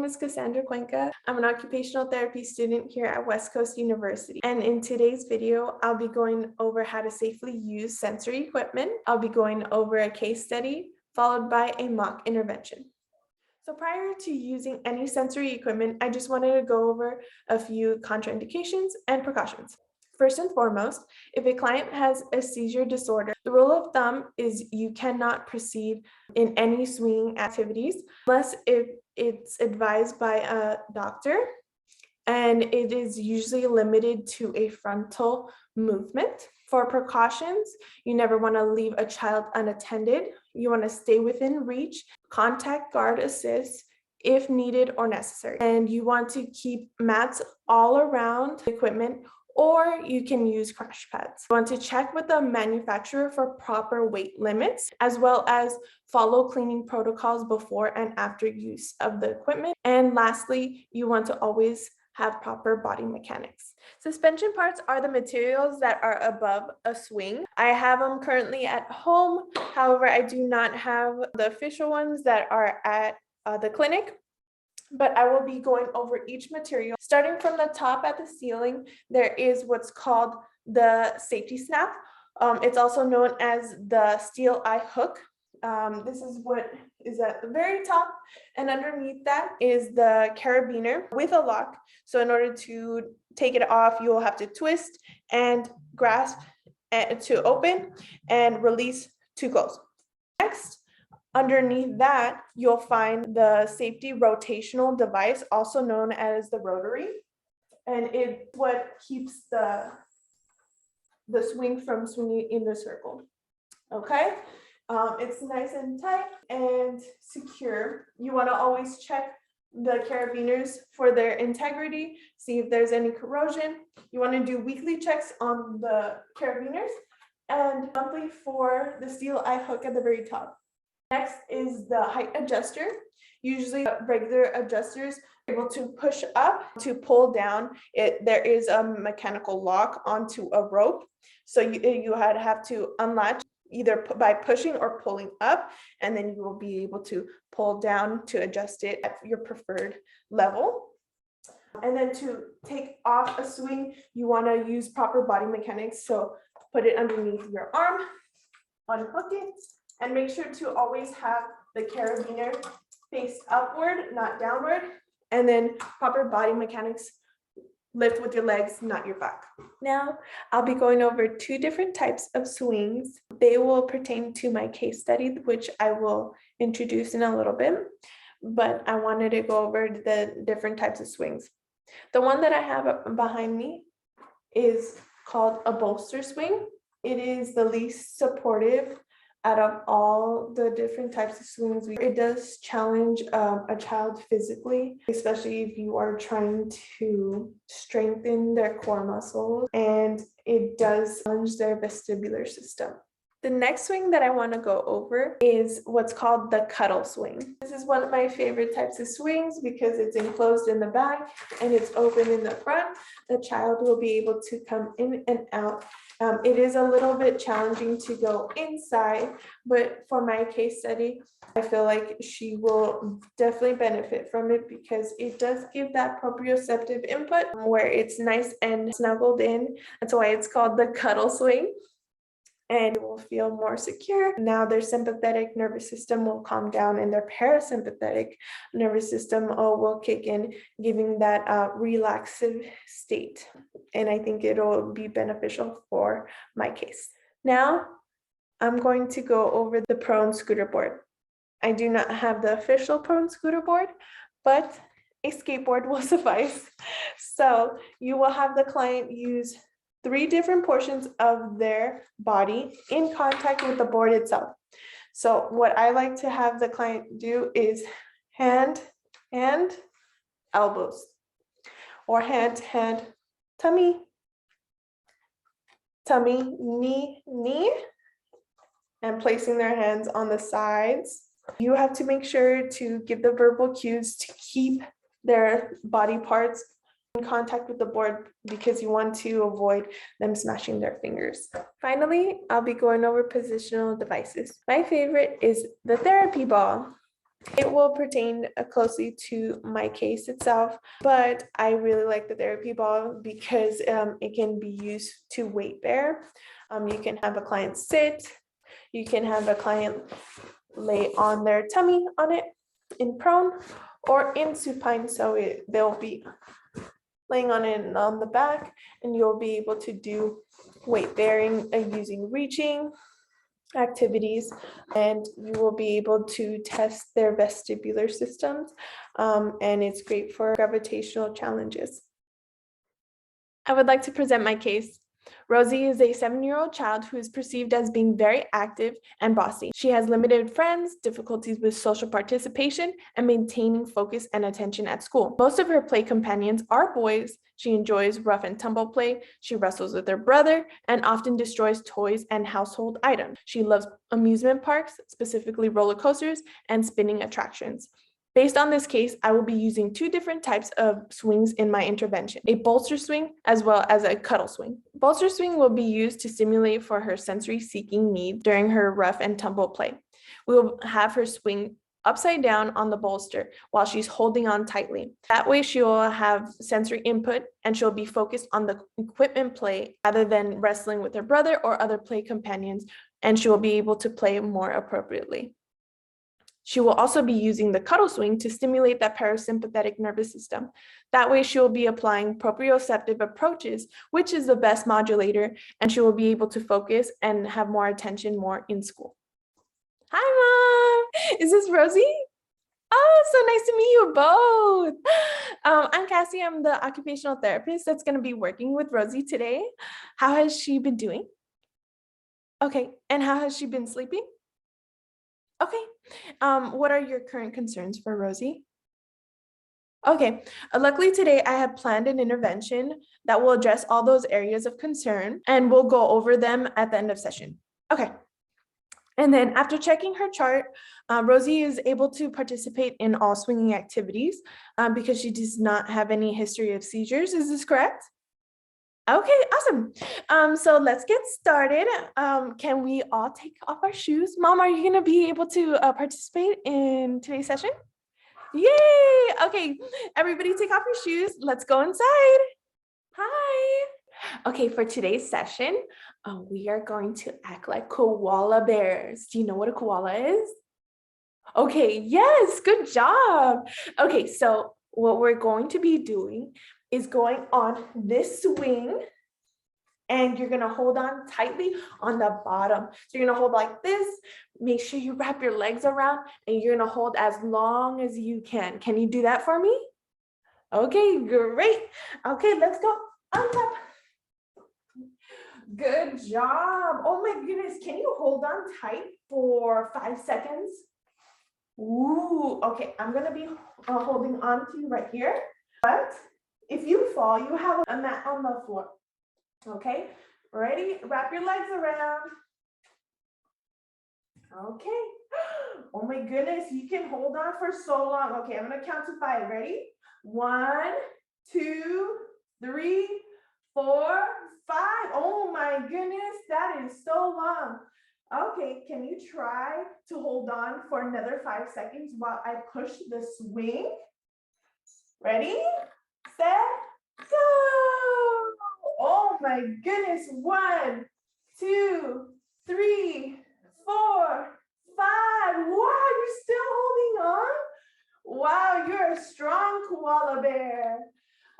name is Cassandra Cuenca. I'm an occupational therapy student here at West Coast University. And in today's video, I'll be going over how to safely use sensory equipment. I'll be going over a case study followed by a mock intervention. So prior to using any sensory equipment, I just wanted to go over a few contraindications and precautions. First and foremost, if a client has a seizure disorder, the rule of thumb is you cannot proceed in any swinging activities unless if it's advised by a doctor, and it is usually limited to a frontal movement. For precautions, you never want to leave a child unattended. You want to stay within reach, contact guard assist if needed or necessary. And you want to keep mats all around the equipment, or you can use crash pads. You want to check with the manufacturer for proper weight limits, as well as follow cleaning protocols before and after use of the equipment. And lastly, you want to always have proper body mechanics. Suspension parts are the materials that are above a swing. I have them currently at home. However, I do not have the official ones that are at the clinic, but I will be going over each material. Starting from the top at the ceiling, there is what's called the safety snap. It's also known as the steel eye hook. This is what is at the very top, and underneath that is the carabiner with a lock. So in order to take it off, you will have to twist and grasp to open and release to close. Next, underneath that, you'll find the safety rotational device, also known as the rotary, and it's what keeps the swing from swinging in the circle. Okay. It's nice and tight and secure. You want to always check the carabiners for their integrity, see if there's any corrosion. You want to do weekly checks on the carabiners and monthly for the steel eye hook at the very top. Next is the height adjuster. Usually regular adjusters are able to push up to pull down. There is a mechanical lock onto a rope. So you have to unlatch either by pushing or pulling up, and then you will be able to pull down to adjust it at your preferred level. And then to take off a swing, you want to use proper body mechanics. So put it underneath your arm, unhook it, and make sure to always have the carabiner face upward, not downward. And then proper body mechanics, lift with your legs, not your back. Now, I'll be going over two different types of swings. They will pertain to my case study, which I will introduce in a little bit, but I wanted to go over the different types of swings. The one that I have behind me is called a bolster swing. It is the least supportive out of all the different types of swings. It does challenge a child physically, especially if you are trying to strengthen their core muscles, and it does challenge their vestibular system. The next swing that I want to go over is what's called the cuddle swing. This is one of my favorite types of swings because it's enclosed in the back and it's open in the front. The child will be able to come in and out. It is a little bit challenging to go inside, but for my case study, I feel like she will definitely benefit from it because it does give that proprioceptive input where it's nice and snuggled in. That's why it's called the cuddle swing. And will feel more secure. Now their sympathetic nervous system will calm down and their parasympathetic nervous system will kick in, giving that relaxive state. And I think it'll be beneficial for my case. Now I'm going to go over the prone scooter board. I do not have the official prone scooter board, but a skateboard will suffice. So you will have the client use 3 different portions of their body in contact with the board itself. So what I like to have the client do is hand, elbows, or hand, tummy, knee, and placing their hands on the sides. You have to make sure to give the verbal cues to keep their body parts in contact with the board because you want to avoid them smashing their fingers. Finally, I'll be going over positional devices. My favorite is the therapy ball. It will pertain closely to my case itself, but I really like the therapy ball because it can be used to weight bear. You can have a client sit, you can have a client lay on their tummy on it in prone or in supine, so they'll be laying on it on the back, and you'll be able to do weight bearing using reaching activities, and you will be able to test their vestibular systems, and it's great for gravitational challenges. I would like to present my case. Rosie is a 7-year-old child who is perceived as being very active and bossy. She has limited friends, difficulties with social participation, and maintaining focus and attention at school. Most of her play companions are boys. She enjoys rough and tumble play. She wrestles with her brother and often destroys toys and household items. She loves amusement parks, specifically roller coasters and spinning attractions. Based on this case, I will be using 2 different types of swings in my intervention, a bolster swing as well as a cuddle swing. Bolster swing will be used to stimulate for her sensory seeking need during her rough and tumble play. We will have her swing upside down on the bolster while she's holding on tightly. That way she will have sensory input and she'll be focused on the equipment play rather than wrestling with her brother or other play companions, and she will be able to play more appropriately. She will also be using the cuddle swing to stimulate that parasympathetic nervous system. That way she will be applying proprioceptive approaches, which is the best modulator, and she will be able to focus and have more attention more in school. Hi, Mom. Is this Rosie? Oh, so nice to meet you both. I'm Cassie. I'm the occupational therapist that's going to be working with Rosie today. How has she been doing? Okay, and how has she been sleeping? Okay. What are your current concerns for Rosie? Okay. Luckily today I have planned an intervention that will address all those areas of concern, and we'll go over them at the end of session. Okay. And then after checking her chart, Rosie is able to participate in all swinging activities because she does not have any history of seizures. Is this correct? Okay, awesome. So let's get started. Can we all take off our shoes? Mom, are you gonna be able to participate in today's session? Yay! Okay, everybody take off your shoes. Let's go inside. Hi. Okay, for today's session, we are going to act like koala bears. Do you know what a koala is? Okay, yes, good job. Okay, so what we're going to be doing is going on this swing, and you're gonna hold on tightly on the bottom. So you're gonna hold like this. Make sure you wrap your legs around, and you're gonna hold as long as you can. Can you do that for me? Okay, great. Okay, let's go on top. Good job. Oh my goodness, can you hold on tight for 5 seconds? Ooh, okay, I'm gonna be holding on to you right here. But if you fall, you have a mat on the floor. Okay, ready? Wrap your legs around. Okay. Oh my goodness, you can hold on for so long. Okay, I'm gonna count to 5. Ready? 1, 2, 3, 4, 5. Oh my goodness, that is so long. Okay, can you try to hold on for another 5 seconds while I push the swing? Ready, set, go. Oh my goodness. 1, 2, 3, 4, 5. Wow, you're still holding on? Wow, you're a strong koala bear.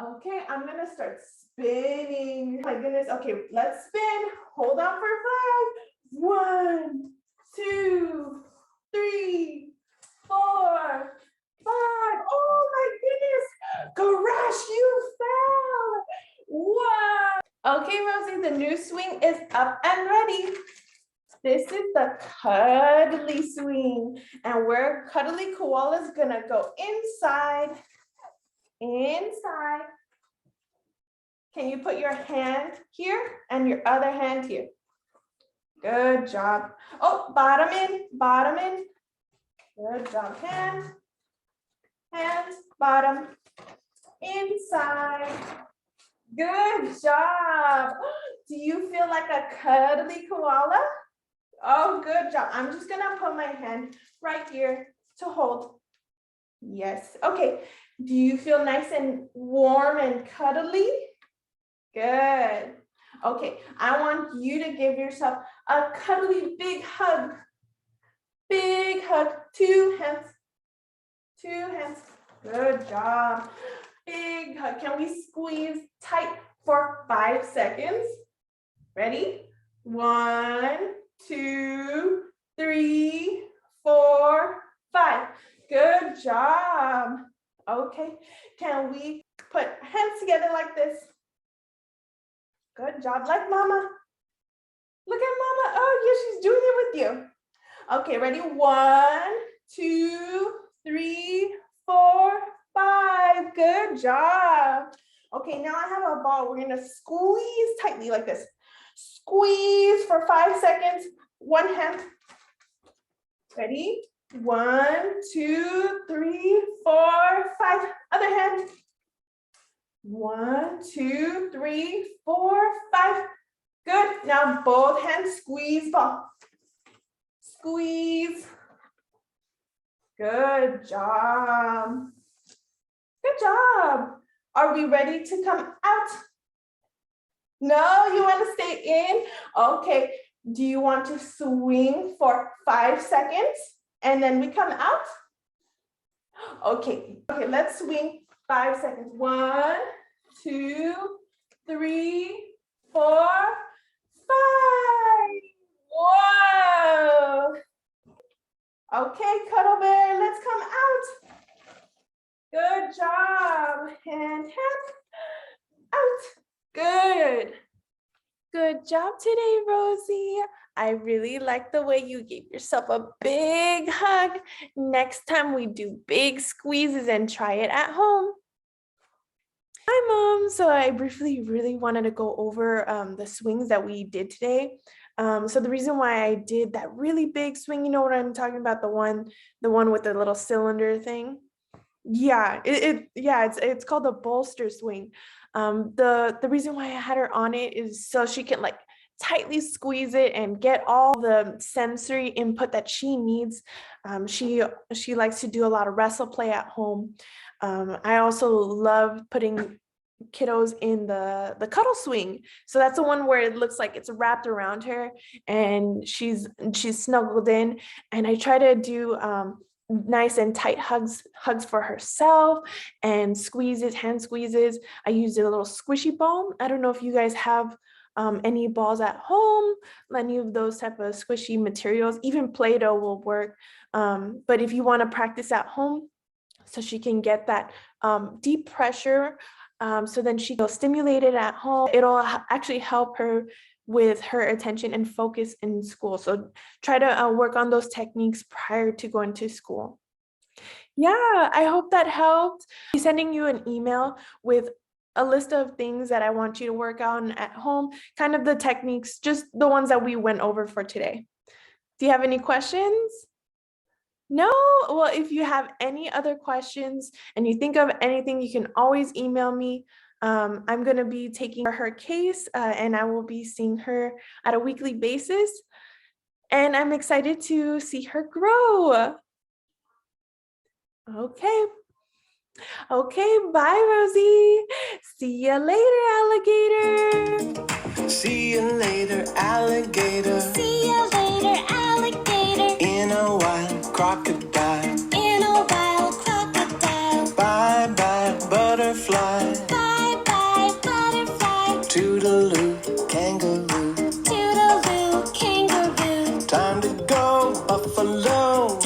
Okay, I'm gonna start spinning. My goodness. Okay, let's spin. Hold on for 5. 1, 2, 3, 4, 5. Oh my goodness. Gosh, you fell. Wow. Okay, Rosie, the new swing is up and ready. This is the cuddly swing, and we're cuddly koalas gonna go inside. Can you put your hand here and your other hand here? Good job. Oh, bottom in. Good job. Hand, bottom, inside. Good job. Do you feel like a cuddly koala? Oh, good job. I'm just gonna put my hand right here to hold Yes. Okay. Do you feel nice and warm and cuddly? Good. Okay. I want you to give yourself a cuddly big hug. Big hug. Two hands. Two hands. Good job. Big hug. Can we squeeze tight for 5 seconds? Ready? 1, 2, 3, 4, 5. Good job. Okay. Can we put hands together like this? Good job. Like mama. Look at mama. Oh, yeah, she's doing it with you. Okay, ready? 1, 2, 3, 4, 5. Good job. Okay, now I have a ball. We're gonna squeeze tightly like this. Squeeze for 5 seconds. One hand. Ready? 1, 2, 3, 4, 5. Other hand. 1, 2, 3, 4, 5. Good. Now both hands squeeze ball. Squeeze. Good job. Good job. Are we ready to come out? No, you want to stay in? Okay. Do you want to swing for 5 seconds and then we come out? Okay. Okay, let's swing 5 seconds. 1, 2, 3, 4, 5. Whoa. Okay, Cuddle Bear, let's come out. Good job. And hands out. Good. Good job today, Rosie. I really like the way you gave yourself a big hug. Next time we do big squeezes and try it at home. Hi, Mom. So I briefly really wanted to go over the swings that we did today. So the reason why I did that really big swing, you know what I'm talking about, the one with the little cylinder thing. Yeah, it's called the bolster swing. The reason why I had her on it is so she can like tightly squeeze it and get all the sensory input that she needs. She likes to do a lot of wrestle play at home. I also love putting kiddos in the cuddle swing. So that's the one where it looks like it's wrapped around her and she's snuggled in. And I try to do nice and tight hugs for herself and squeezes, hand squeezes. I used a little squishy ball. I don't know if you guys have any balls at home, any of those type of squishy materials. Even Play-Doh will work. But if you want to practice at home, so she can get that deep pressure, so then she feels stimulated at home. It'll actually help her with her attention and focus in school. So try to work on those techniques prior to going to school. Yeah, I hope that helped. I'll be sending you an email with a list of things that I want you to work on at home, kind of the techniques, just the ones that we went over for today. Do you have any questions? No? Well, if you have any other questions and you think of anything, you can always email me. I'm going to be taking her case and I will be seeing her at a weekly basis. And I'm excited to see her grow. Okay. Okay, bye, Rosie. See you later, alligator. See you later, alligator. See you later, alligator. In a wild crocodile. In a wild crocodile. Bye bye, butterfly. Bye bye, butterfly. Toodaloo, kangaroo. Toodaloo, kangaroo. Time to go, buffalo.